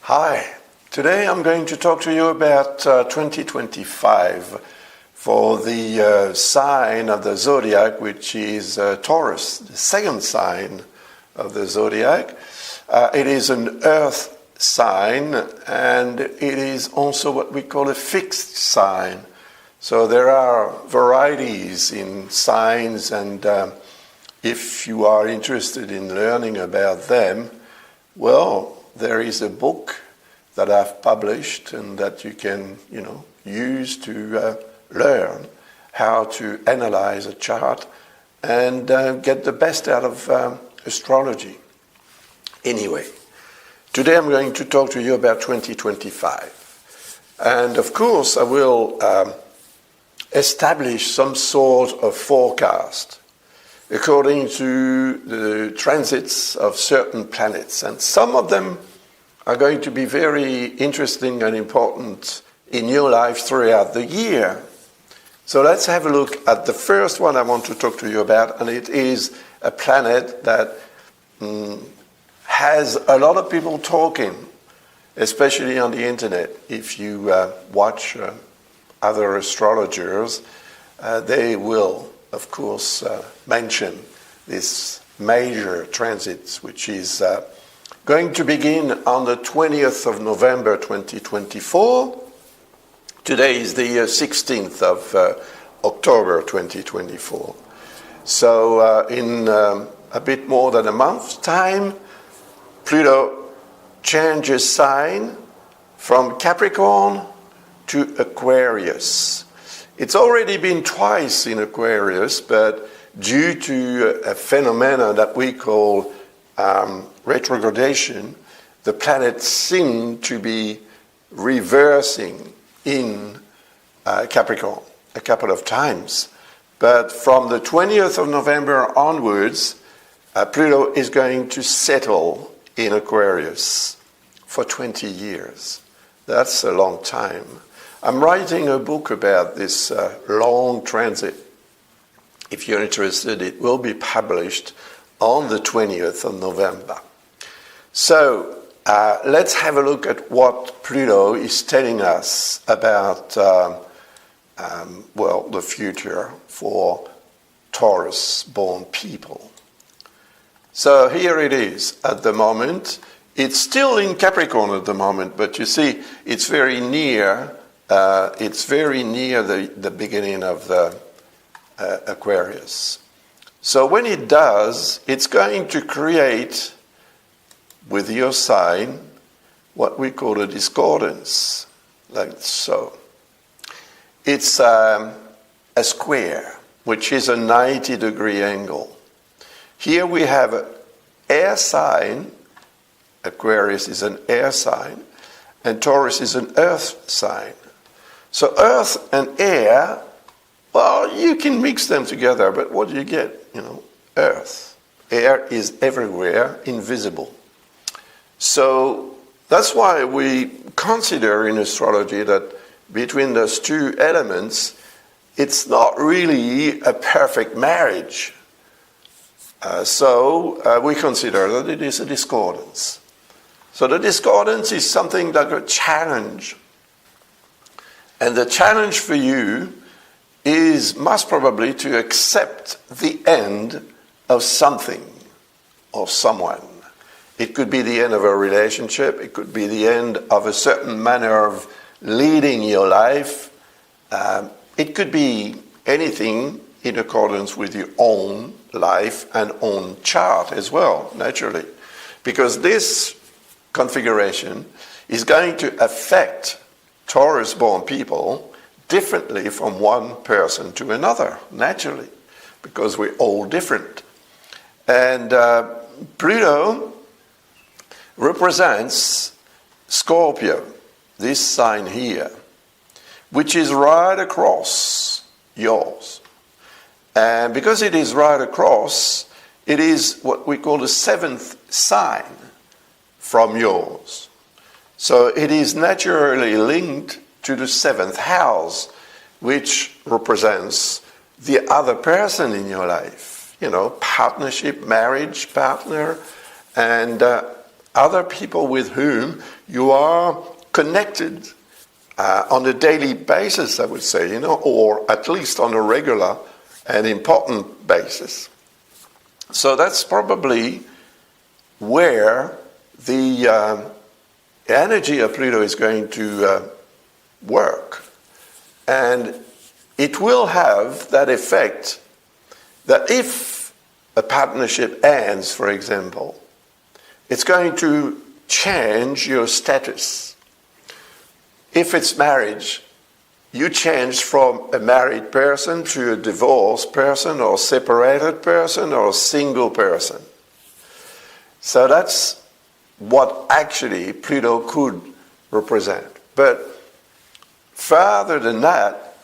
Hi, today I'm going to talk to you about 2025 for the sign of the zodiac, which is Taurus, the second sign of the zodiac. It is an earth sign, and it is also what we call a fixed sign. So there are varieties in signs, and if you are interested in learning about them, well, there is a book that I've published and that you can, use to learn how to analyze a chart and get the best out of astrology. Anyway, today I'm going to talk to you about 2025. And of course, I will establish some sort of forecast according to the transits of certain planets. And some of them are going to be very interesting and important in your life throughout the year. So let's have a look at the first one I want to talk to you about, and it is a planet that has a lot of people talking, especially on the internet. If you watch other astrologers, they will of course, mention this major transit, which is going to begin on the 20th of November 2024. Today is the 16th of October 2024. So in a bit more than a month's time, Pluto changes sign from Capricorn to Aquarius. It's already been twice in Aquarius, but due to a phenomenon that we call retrogradation, the planets seem to be reversing in Capricorn a couple of times. But from the 20th of November onwards, Pluto is going to settle in Aquarius for 20 years. That's a long time. I'm writing a book about this long transit. If you're interested, it will be published on the 20th of November. So let's have a look at what Pluto is telling us about, the future for Taurus-born people. So here it is at the moment. It's still in Capricorn at the moment, but you see, it's very near the beginning of the Aquarius. So when it does, it's going to create, with your sign, what we call a discordance, like so. It's a square, which is a 90-degree angle. Here we have an air sign. Aquarius is an air sign, and Taurus is an earth sign. So earth and air, well, you can mix them together, but what do you get? Earth. Air is everywhere, invisible. So that's why we consider in astrology that between those two elements, it's not really a perfect marriage. So we consider that it is a discordance. So the discordance is something like a challenge. And the challenge for you is most probably to accept the end of something or someone. It could be the end of a relationship. It could be the end of a certain manner of leading your life. It could be anything in accordance with your own life and own chart as well, naturally. Because this configuration is going to affect Taurus-born people differently from one person to another, naturally, because we're all different. And Pluto represents Scorpio, this sign here, which is right across yours. And because it is right across, it is what we call the seventh sign from yours. So it is naturally linked to the seventh house, which represents the other person in your life. Partnership, marriage, partner. And other people with whom you are connected on a daily basis, I would say, or at least on a regular and important basis. So that's probably where the energy of Pluto is going to work. And it will have that effect that if a partnership ends, for example, it's going to change your status. If it's marriage, you change from a married person to a divorced person or separated person or single person. So that's what actually Pluto could represent. But further than that,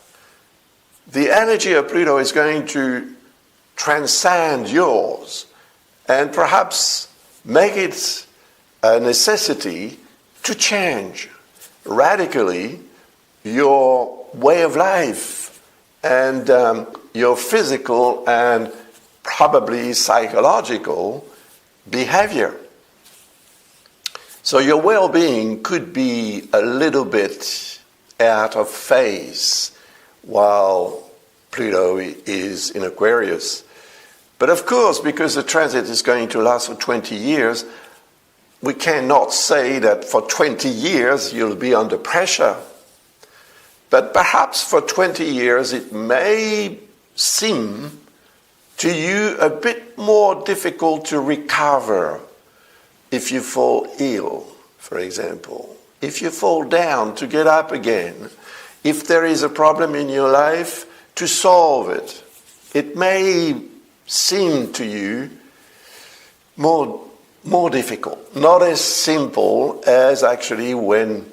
the energy of Pluto is going to transcend yours and perhaps make it a necessity to change radically your way of life and your physical and probably psychological behavior. So your well-being could be a little bit out of phase while Pluto is in Aquarius. But of course, because the transit is going to last for 20 years, we cannot say that for 20 years you'll be under pressure. But perhaps for 20 years it may seem to you a bit more difficult to recover if you fall ill, for example. If you fall down, to get up again. If there is a problem in your life, to solve it. It may seem to you more difficult, not as simple as actually when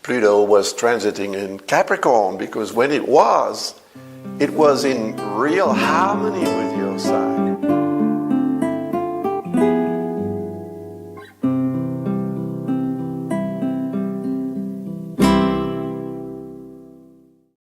Pluto was transiting in Capricorn, because when it was in real harmony with your sign.